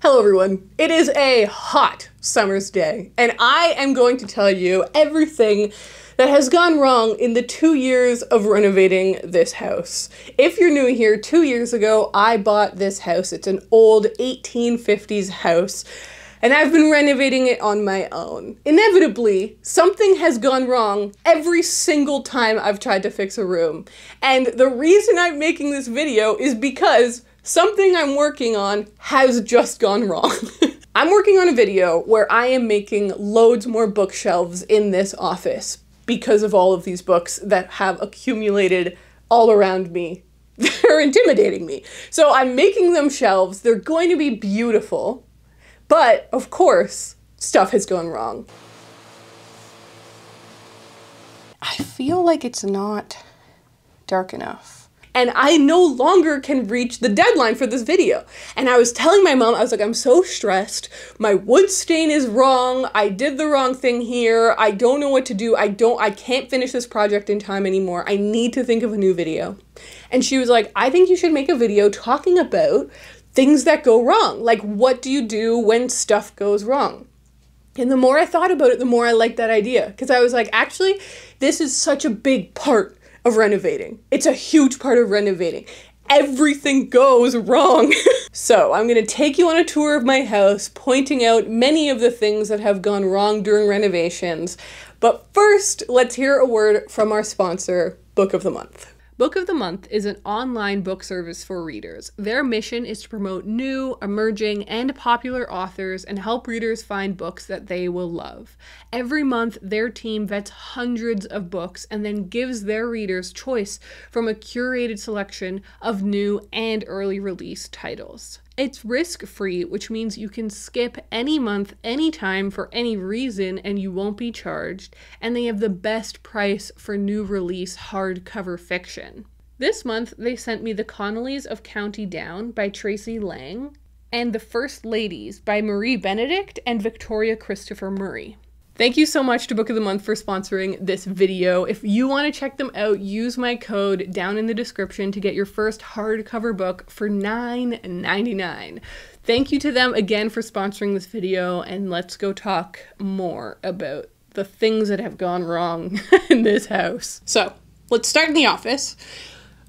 Hello everyone, it is a hot summer's day, and I am going to tell you everything that has gone wrong in the 2 years of renovating this house. If you're new here, 2 years ago I bought this house. It's an old 1850s house, and I've been renovating it on my own. Inevitably, something has gone wrong every single time I've tried to fix a room. And the reason I'm making this video is because something I'm working on has just gone wrong. I'm working on a video where I am making loads more bookshelves in this office because of all of these books that have accumulated all around me. They're intimidating me. So I'm making them shelves. They're going to be beautiful, but of course, stuff has gone wrong. I feel like it's not dark enough. And I no longer can reach the deadline for this video. And I was telling my mom, I was like, I'm so stressed. My wood stain is wrong. I did the wrong thing here. I don't know what to do. I can't finish this project in time anymore. I need to think of a new video. And she was like, I think you should make a video talking about things that go wrong. Like, what do you do when stuff goes wrong? And the more I thought about it, the more I liked that idea. Because I was like, actually, this is such a big part of renovating. It's a huge part of renovating. Everything goes wrong. So I'm gonna take you on a tour of my house, pointing out many of the things that have gone wrong during renovations. But first, let's hear a word from our sponsor, Book of the Month. Book of the Month is an online book service for readers. Their mission is to promote new, emerging, and popular authors and help readers find books that they will love. Every month, their team vets hundreds of books and then gives their readers choice from a curated selection of new and early release titles. It's risk-free, which means you can skip any month, anytime, for any reason, and you won't be charged, and they have the best price for new release hardcover fiction. This month, they sent me The Connellys of County Down by Tracy Lang, and The First Ladies by Marie Benedict and Victoria Christopher Murray. Thank you so much to Book of the Month for sponsoring this video. If you want to check them out, use my code down in the description to get your first hardcover book for $9.99. Thank you to them again for sponsoring this video, and let's go talk more about the things that have gone wrong in this house. So, let's start in the office.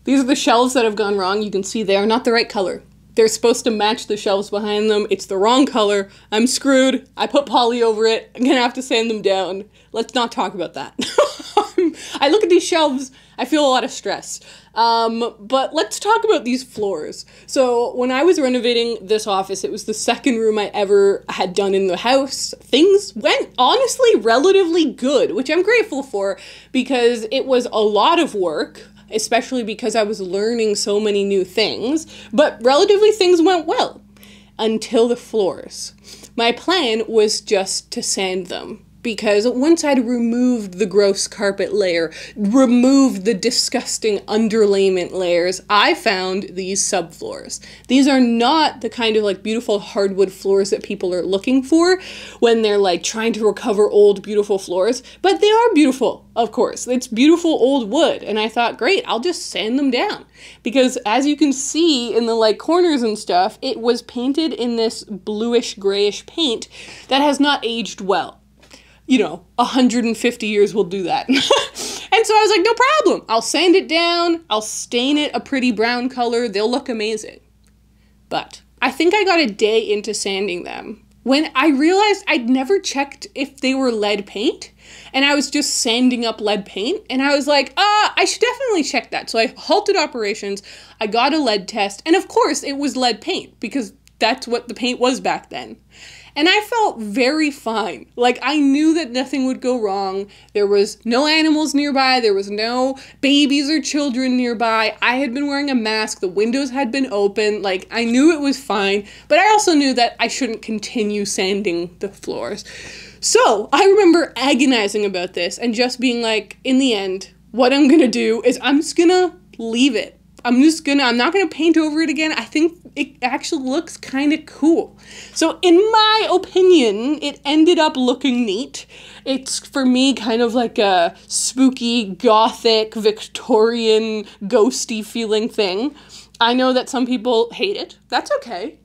These are the shelves that have gone wrong. You can see they are not the right color. They're supposed to match the shelves behind them. It's the wrong color. I'm screwed. I put poly over it. I'm gonna have to sand them down. Let's not talk about that. I look at these shelves, I feel a lot of stress. But let's talk about these floors. So when I was renovating this office, it was the second room I ever had done in the house. Things went honestly relatively good, which I'm grateful for because it was a lot of work, especially because I was learning so many new things, but relatively things went well until the floors. My plan was just to sand them because once I'd removed the gross carpet layer, removed the disgusting underlayment layers, I found these subfloors. These are not the kind of like beautiful hardwood floors that people are looking for when they're like trying to recover old beautiful floors, but they are beautiful, of course. It's beautiful old wood, and I thought, great, I'll just sand them down. Because as you can see in the like corners and stuff, it was painted in this bluish grayish paint that has not aged well. You know, 150 years will do that. And so I was like, no problem. I'll sand it down. I'll stain it a pretty brown color. They'll look amazing. But I think I got a day into sanding them when I realized I'd never checked if they were lead paint. And I was just sanding up lead paint. And I was like, I should definitely check that. So I halted operations. I got a lead test. And of course, it was lead paint because that's what the paint was back then. And I felt very fine. Like, I knew that nothing would go wrong. There was no animals nearby. There was no babies or children nearby. I had been wearing a mask. The windows had been open. Like, I knew it was fine. But I also knew that I shouldn't continue sanding the floors. So, I remember agonizing about this and just being like, in the end, what I'm gonna do is I'm just gonna leave it. I'm not gonna paint over it again. I think it actually looks kind of cool. So in my opinion, it ended up looking neat. It's, for me, kind of like a spooky, gothic, Victorian, ghosty feeling thing. I know that some people hate it. That's okay.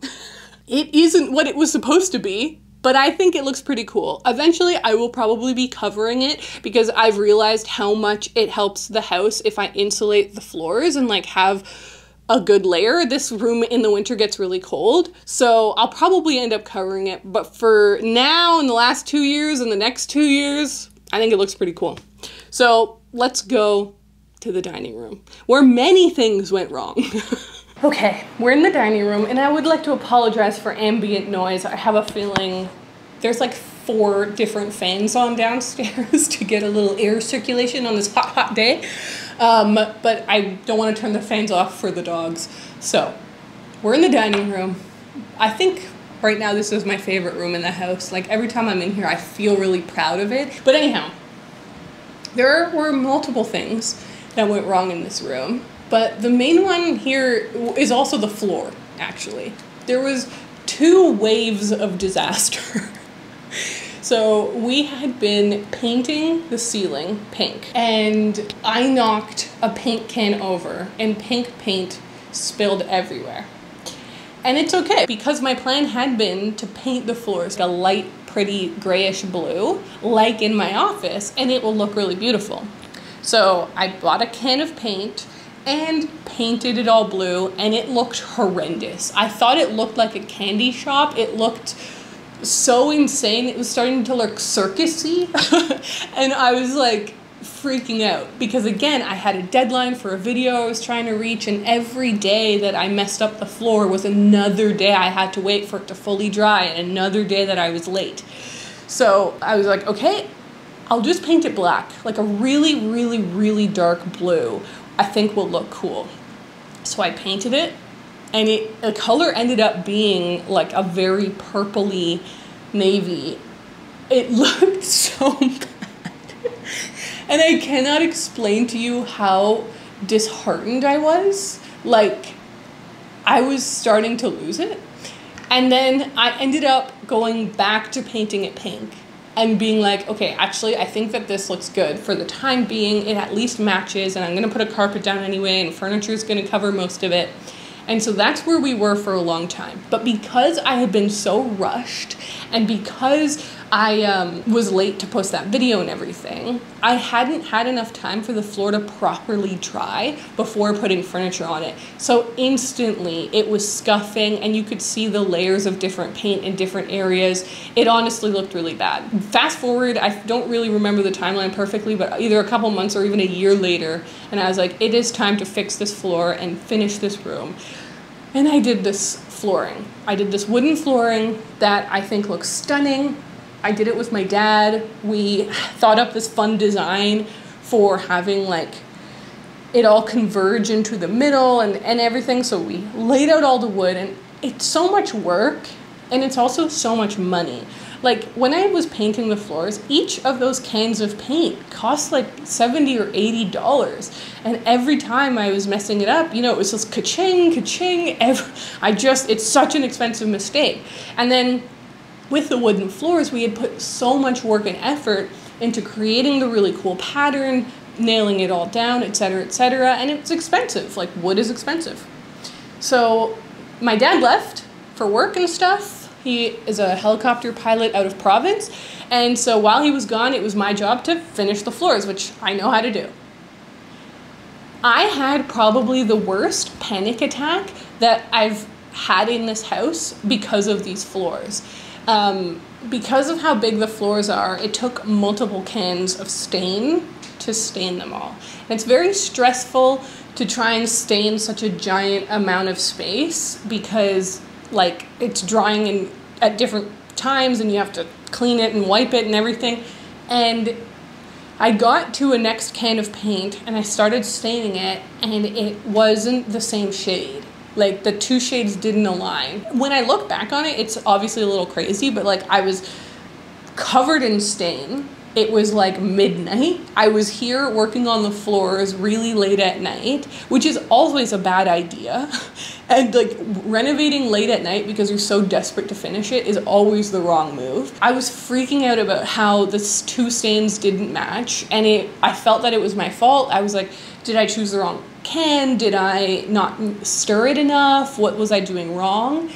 it isn't what it was supposed to be, but I think it looks pretty cool. Eventually, I will probably be covering it because I've realized how much it helps the house if I insulate the floors and like have a good layer. This room in the winter gets really cold, so I'll probably end up covering it. But for now, in the last 2 years and the next 2 years, I think it looks pretty cool. So let's go to the dining room, where many things went wrong. Okay, we're in the dining room, and I would like to apologize for ambient noise. I have a feeling there's like 4 different fans on downstairs to get a little air circulation on this hot, hot day. But I don't want to turn the fans off for the dogs. So we're in the dining room. I think right now this is my favorite room in the house. Like every time I'm in here, I feel really proud of it. But anyhow, there were multiple things that went wrong in this room. But the main one here is also the floor, actually. There was 2 waves of disaster. So we had been painting the ceiling pink, and I knocked a paint can over, and pink paint spilled everywhere. And it's okay, because my plan had been to paint the floors a light, pretty grayish blue, like in my office, and it will look really beautiful. So I bought a can of paint and painted it all blue, and it looked horrendous. I thought it looked like a candy shop. It looked so insane. It was starting to look circusy. And I was like freaking out because, again, I had a deadline for a video I was trying to reach, and every day that I messed up the floor was another day I had to wait for it to fully dry, and another day that I was late. So I was like, okay, I'll just paint it black, like a really, really, really dark blue. I think will look cool. So I painted it, and the color ended up being like a very purpley navy. It looked so bad. And I cannot explain to you how disheartened I was. Like, I was starting to lose it. And then I ended up going back to painting it pink and being like, okay, actually, I think that this looks good. For the time being, it at least matches, and I'm gonna put a carpet down anyway, and furniture is gonna cover most of it. And so that's where we were for a long time. But because I had been so rushed, and because I was late to post that video and everything, I hadn't had enough time for the floor to properly dry before putting furniture on it. So instantly it was scuffing, and you could see the layers of different paint in different areas. It honestly looked really bad. Fast forward, I don't really remember the timeline perfectly, but either a couple months or even a year later, and I was like, it is time to fix this floor and finish this room. And I did this flooring. I did this wooden flooring that I think looks stunning. I did it with my dad. We thought up this fun design for having like it all converge into the middle and everything. So we laid out all the wood, and it's so much work, and it's also so much money. Like when I was painting the floors, each of those cans of paint cost like $70 or $80. And every time I was messing it up, you know, it was just ka-ching, ka-ching. It's such an expensive mistake. And then with the wooden floors, we had put so much work and effort into creating the really cool pattern, nailing it all down, etc., etc., and it's expensive. Like, wood is expensive. So my dad left for work and stuff. He is a helicopter pilot out of province, and so while he was gone, it was my job to finish the floors, which I know how to do. I had probably the worst panic attack that I've had in this house because of these floors. Because of how big the floors are, it took multiple cans of stain to stain them all. And it's very stressful to try and stain such a giant amount of space because, like, it's drying at different times and you have to clean it and wipe it and everything. And I got to a next can of paint and I started staining it, and it wasn't the same shade. Like, the 2 shades didn't align. When I look back on it, it's obviously a little crazy, but like, I was covered in stain. It was like midnight. I was here working on the floors really late at night, which is always a bad idea. And like, renovating late at night because you're so desperate to finish it is always the wrong move. I was freaking out about how the 2 stains didn't match, and I felt that it was my fault. I was like, did I choose the wrong can? Did I not stir it enough? What was I doing wrong?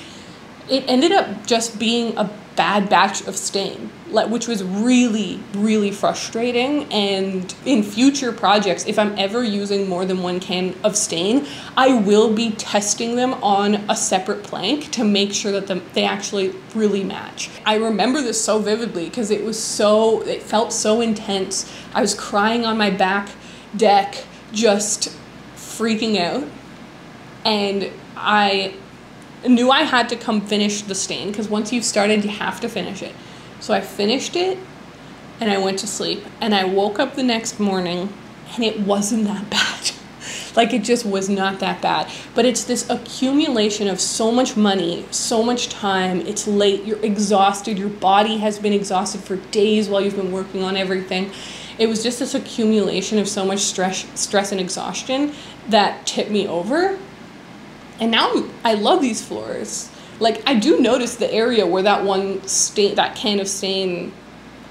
it ended up just being a bad batch of stain, which was really, really frustrating. And in future projects, if I'm ever using more than one can of stain, I will be testing them on a separate plank to make sure that they actually really match. I remember this so vividly because it felt so intense. I was crying on my back deck, just freaking out. And I knew I had to come finish the stain because once you've started, you have to finish it. So I finished it and I went to sleep, and I woke up the next morning and it wasn't that bad. Like, it just was not that bad. But it's this accumulation of so much money, so much time. It's late, you're exhausted, your body has been exhausted for days while you've been working on everything. It was just this accumulation of so much stress and exhaustion that tipped me over. And now I love these floors. Like, I do notice the area where that that can of stain,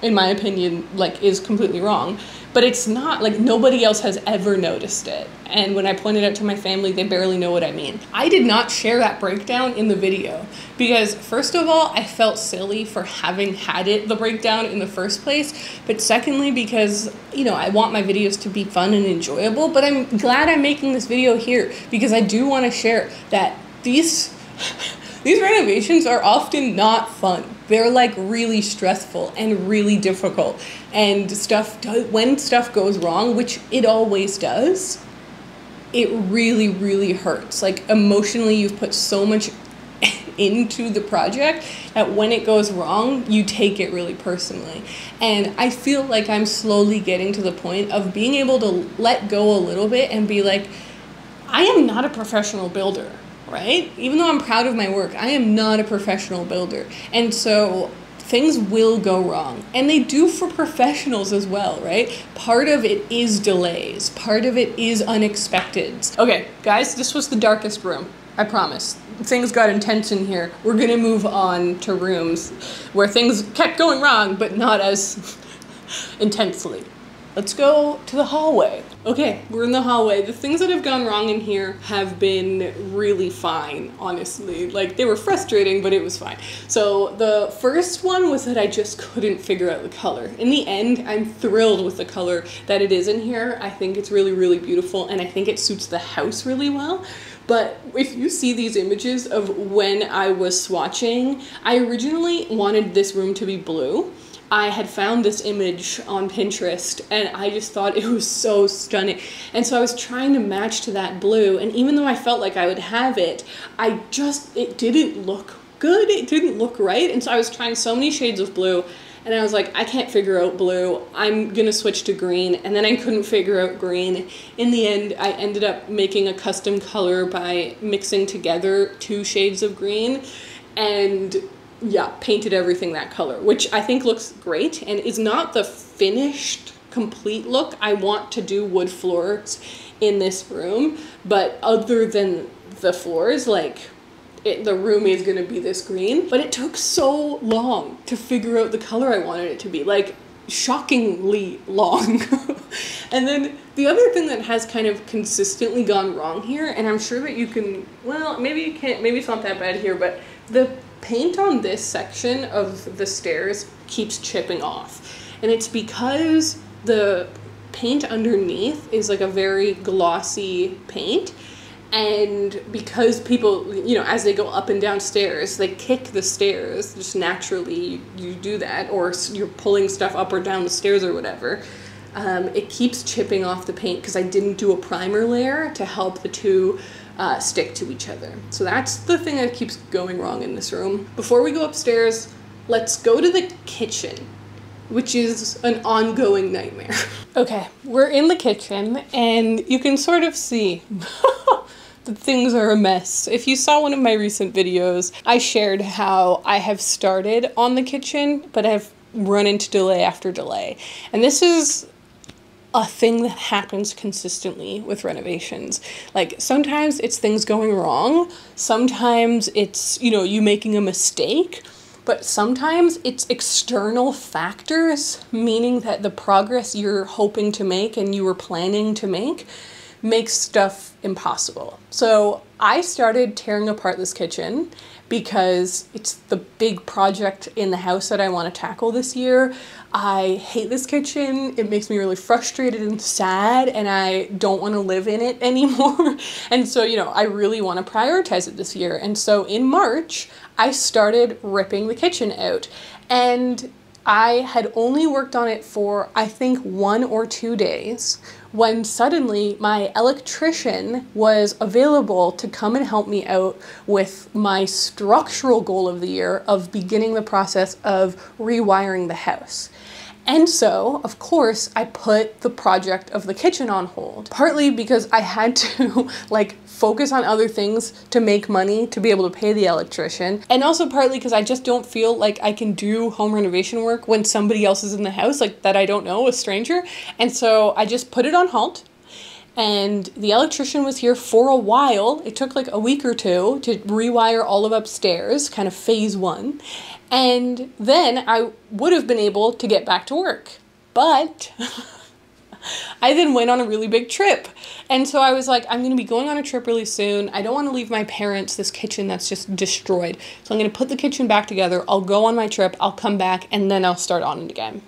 in my opinion, like, is completely wrong. But it's not, like, nobody else has ever noticed it. And when I point it out to my family, they barely know what I mean. I did not share that breakdown in the video because, first of all, I felt silly for having had the breakdown in the first place. But secondly, because, you know, I want my videos to be fun and enjoyable. But I'm glad I'm making this video here because I do want to share that these renovations are often not fun. They're, like, really stressful and really difficult. And when stuff goes wrong, which it always does, it really, really hurts. Like, emotionally, you've put so much into the project that when it goes wrong, you take it really personally. And I feel like I'm slowly getting to the point of being able to let go a little bit and be like, I am not a professional builder, right? Even though I'm proud of my work, I am not a professional builder. And so things will go wrong, and they do for professionals as well, right? Part of it is delays. Part of it is unexpected. Okay, guys, this was the darkest room. I promise. Things got intense in here. We're gonna move on to rooms where things kept going wrong, but not as intensely. Let's go to the hallway. Okay, we're in the hallway. The things that have gone wrong in here have been really fine, honestly. Like, they were frustrating, but it was fine. So the first one was that I just couldn't figure out the color. In the end, I'm thrilled with the color that it is in here. I think it's really, really beautiful, and I think it suits the house really well. But if you see these images of when I was swatching, I originally wanted this room to be blue. I had found this image on Pinterest and I just thought it was so stunning. And so I was trying to match to that blue, and even though I felt like I would have it, it didn't look good. It didn't look right. And so I was trying so many shades of blue and I was like, I can't figure out blue. I'm gonna switch to green. And then I couldn't figure out green. In the end, I ended up making a custom color by mixing together 2 shades of green and painted everything that color, which I think looks great and is not the finished complete look. I want to do wood floors in this room, but other than the floors, like, the room is gonna be this green. But it took so long to figure out the color I wanted it to be, like, shockingly long. And then the other thing that has kind of consistently gone wrong here, and I'm sure that you can, well, maybe you can't, maybe it's not that bad here, but the paint on this section of the stairs keeps chipping off. And it's because the paint underneath is like a very glossy paint. And because people, you know, as they go up and down stairs, they kick the stairs, just naturally you do that, or you're pulling stuff up or down the stairs or whatever. It keeps chipping off the paint because I didn't do a primer layer to help the two stick to each other. So that's the thing that keeps going wrong in this room. Before we go upstairs, let's go to the kitchen, which is an ongoing nightmare. Okay, we're in the kitchen and you can sort of see that things are a mess. If you saw one of my recent videos, I shared how I have started on the kitchen, but I've run into delay after delay. And this is a thing that happens consistently with renovations. Like, sometimes it's things going wrong, sometimes it's, you know, you making a mistake, but sometimes it's external factors, meaning that the progress you're hoping to make and you were planning to make makes stuff impossible. So I started tearing apart this kitchen because it's the big project in the house that I want to tackle this year. I hate this kitchen. It makes me really frustrated and sad, and I don't want to live in it anymore. And so, you know, I really want to prioritize it this year. And so in March, I started ripping the kitchen out. And I had only worked on it for, I think, 1 or 2 days when suddenly my electrician was available to come and help me out with my structural goal of the year of beginning the process of rewiring the house. And so, of course, I put the project of the kitchen on hold, partly because I had to like focus on other things to make money to be able to pay the electrician, and also partly because I just don't feel like I can do home renovation work when somebody else is in the house, like that I don't know, a stranger. And so I just put it on hold. And the electrician was here for a while. It took like a week or two to rewire all of upstairs, kind of phase 1. And then I would have been able to get back to work. But I then went on a really big trip. And so I was like, I'm going to be going on a trip really soon. I don't want to leave my parents this kitchen that's just destroyed. So I'm going to put the kitchen back together. I'll go on my trip. I'll come back and then I'll start on it again.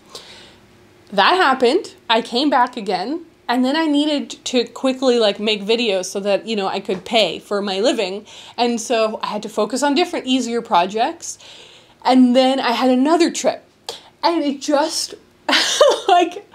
That happened. I came back again. And then I needed to quickly like make videos so that, you know, I could pay for my living. And so I had to focus on different, easier projects. And then I had another trip. And it just, like,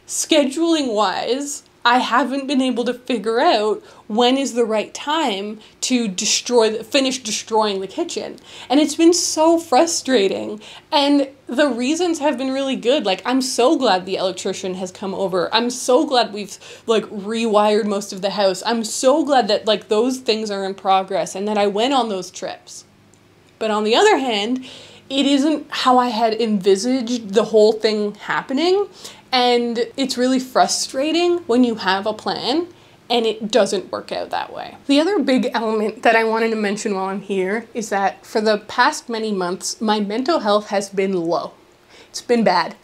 scheduling wise, I haven't been able to figure out when is the right time to finish destroying the kitchen. And it's been so frustrating. And the reasons have been really good. Like, I'm so glad the electrician has come over. I'm so glad we've like rewired most of the house. I'm so glad that like those things are in progress and that I went on those trips. But on the other hand, it isn't how I had envisaged the whole thing happening. And it's really frustrating when you have a plan and it doesn't work out that way. The other big element that I wanted to mention while I'm here is that for the past many months, my mental health has been low. It's been bad.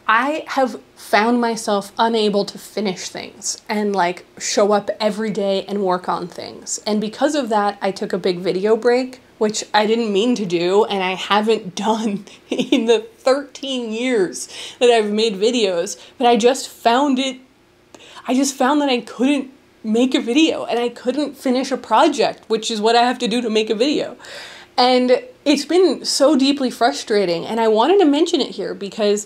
I have found myself unable to finish things and like show up every day and work on things. And because of that, I took a big video break, which I didn't mean to do and I haven't done in the 13 years that I've made videos, but I just found that I couldn't make a video and I couldn't finish a project, which is what I have to do to make a video. And it's been so deeply frustrating, and I wanted to mention it here because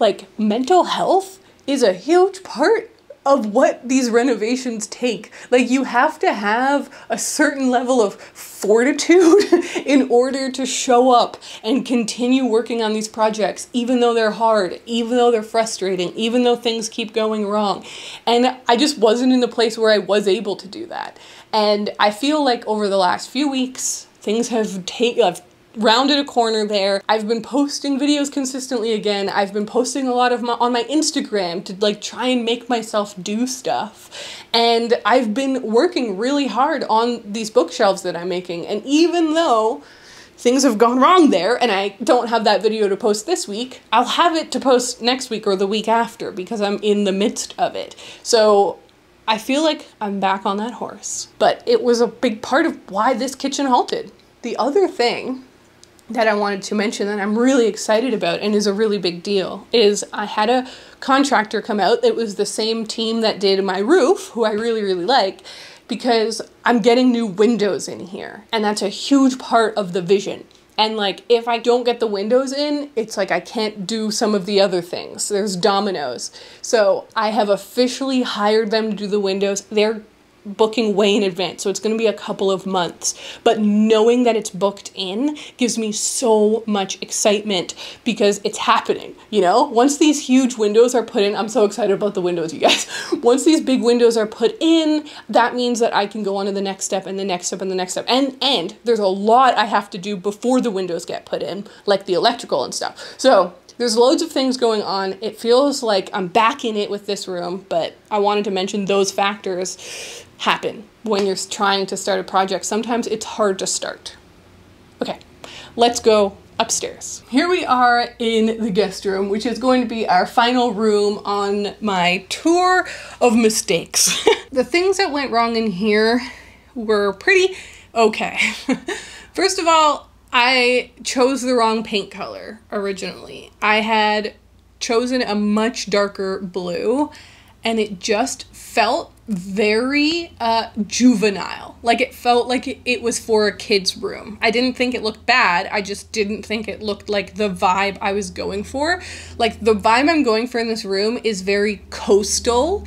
like mental health is a huge part of what these renovations take. Like, you have to have a certain level of fortitude in order to show up and continue working on these projects, even though they're hard, even though they're frustrating, even though things keep going wrong. And I just wasn't in the place where I was able to do that. And I feel like over the last few weeks, things have I've rounded a corner there. I've been posting videos consistently again. I've been posting a lot on my Instagram to like try and make myself do stuff. And I've been working really hard on these bookshelves that I'm making. And even though things have gone wrong there and I don't have that video to post this week, I'll have it to post next week or the week after because I'm in the midst of it. So I feel like I'm back on that horse. But it was a big part of why this kitchen halted. The other thing that I wanted to mention that I'm really excited about and is a really big deal is I had a contractor come out. It was the same team that did my roof, who I really, really like, because I'm getting new windows in here. And that's a huge part of the vision. And like, if I don't get the windows in, it's like I can't do some of the other things. There's dominoes. So I have officially hired them to do the windows. They're booking way in advance, so it's going to be a couple of months, but knowing that it's booked in gives me so much excitement because it's happening, you know? Once these huge windows are put in, I'm so excited about the windows, you guys. Once these big windows are put in, that means that I can go on to the next step and the next step and the next step, and there's a lot I have to do before the windows get put in, like the electrical and stuff. So there's loads of things going on. It feels like I'm back in it with this room, but I wanted to mention those factors happen when you're trying to start a project. Sometimes it's hard to start. Okay, let's go upstairs. Here we are in the guest room, which is going to be our final room on my tour of mistakes. The things that went wrong in here were pretty okay. First of all, I chose the wrong paint color originally. I had chosen a much darker blue, and it just felt very juvenile. Like it felt like it was for a kid's room. I didn't think it looked bad. I just didn't think it looked like the vibe I was going for. Like the vibe I'm going for in this room is very coastal.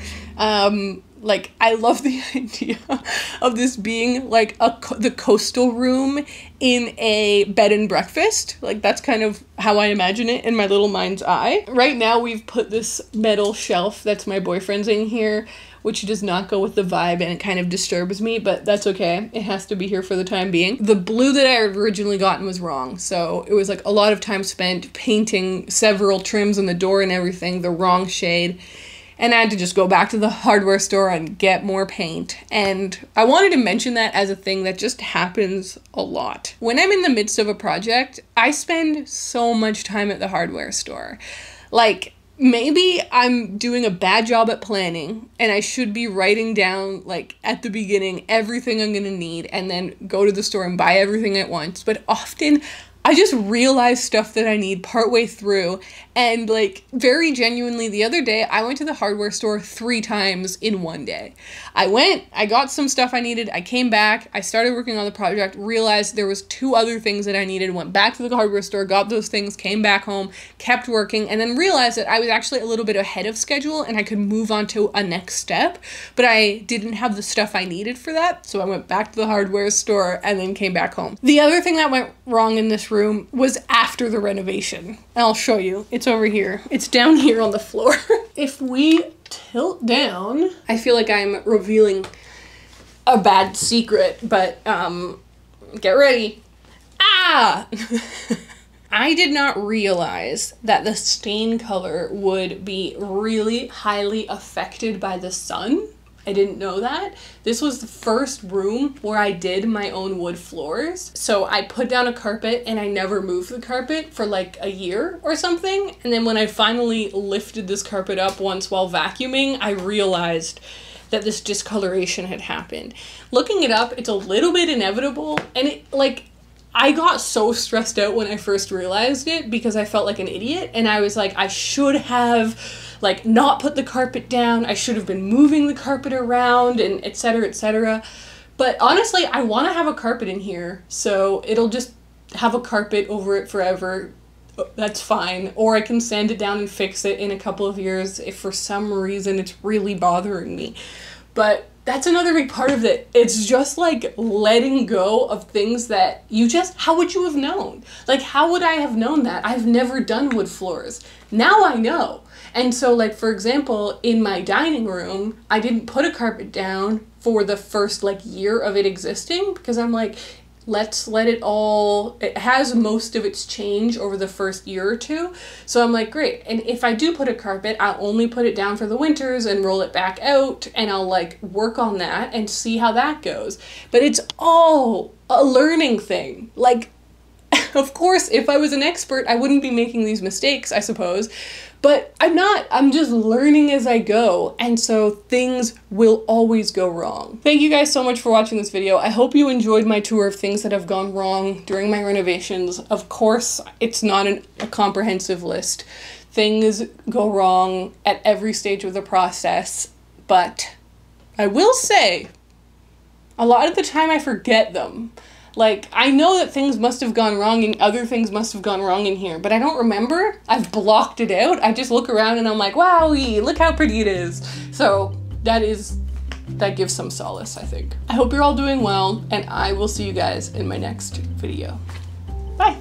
Like I love the idea of this being like the coastal room in a bed and breakfast. Like that's kind of how I imagine it in my little mind's eye. Right now we've put this metal shelf that's my boyfriend's in here, which does not go with the vibe and it kind of disturbs me, but that's okay. It has to be here for the time being. The blue that I had originally gotten was wrong, so it was like a lot of time spent painting several trims on the door and everything, the wrong shade. And I had to just go back to the hardware store and get more paint. And I wanted to mention that as a thing that just happens a lot. When I'm in the midst of a project, I spend so much time at the hardware store. Like, maybe I'm doing a bad job at planning and I should be writing down, like, at the beginning everything I'm gonna need and then go to the store and buy everything at once. But often I just realize stuff that I need partway through, and like very genuinely the other day I went to the hardware store 3 times in one day. I got some stuff I needed, I came back, I started working on the project, realized there was 2 other things that I needed, went back to the hardware store, got those things, came back home, kept working, and then realized that I was actually a little bit ahead of schedule and I could move on to a next step, but I didn't have the stuff I needed for that, so I went back to the hardware store and then came back home. The other thing that went wrong in this room was after the renovation. I'll show you. It's over here. It's down here on the floor. If we tilt down, I feel like I'm revealing a bad secret, but get ready. Ah! I did not realize that the stain color would be really highly affected by the sun. I didn't know that. This was the first room where I did my own wood floors. So I put down a carpet and I never moved the carpet for like a year or something. And then when I finally lifted this carpet up once while vacuuming, I realized that this discoloration had happened. Looking it up, it's a little bit inevitable, and it like, I got so stressed out when I first realized it because I felt like an idiot, and I was like, I should have like not put the carpet down, I should have been moving the carpet around, and etc, etc. But honestly, I want to have a carpet in here, so it'll just have a carpet over it forever. That's fine. Or I can sand it down and fix it in a couple of years if for some reason it's really bothering me. But that's another big part of it. It's just like letting go of things that you just, how would you have known? Like, how would I have known that? I've never done wood floors. Now I know. And so like, for example, in my dining room, I didn't put a carpet down for the first like year of it existing because I'm like, let's let it all, it has most of its change over the first year or 2. So I'm like, great. And if I do put a carpet, I'll only put it down for the winters and roll it back out, and I'll like work on that and see how that goes. But it's all a learning thing. Like, of course, if I was an expert, I wouldn't be making these mistakes, I suppose. But I'm not. I'm just learning as I go, and so things will always go wrong. Thank you guys so much for watching this video. I hope you enjoyed my tour of things that have gone wrong during my renovations. Of course, it's not a comprehensive list. Things go wrong at every stage of the process, but I will say, a lot of the time I forget them. Like, I know that things must have gone wrong and other things must have gone wrong in here, but I don't remember. I've blocked it out. I just look around and I'm like, wowee, look how pretty it is. So that gives some solace, I think. I hope you're all doing well, and I will see you guys in my next video. Bye.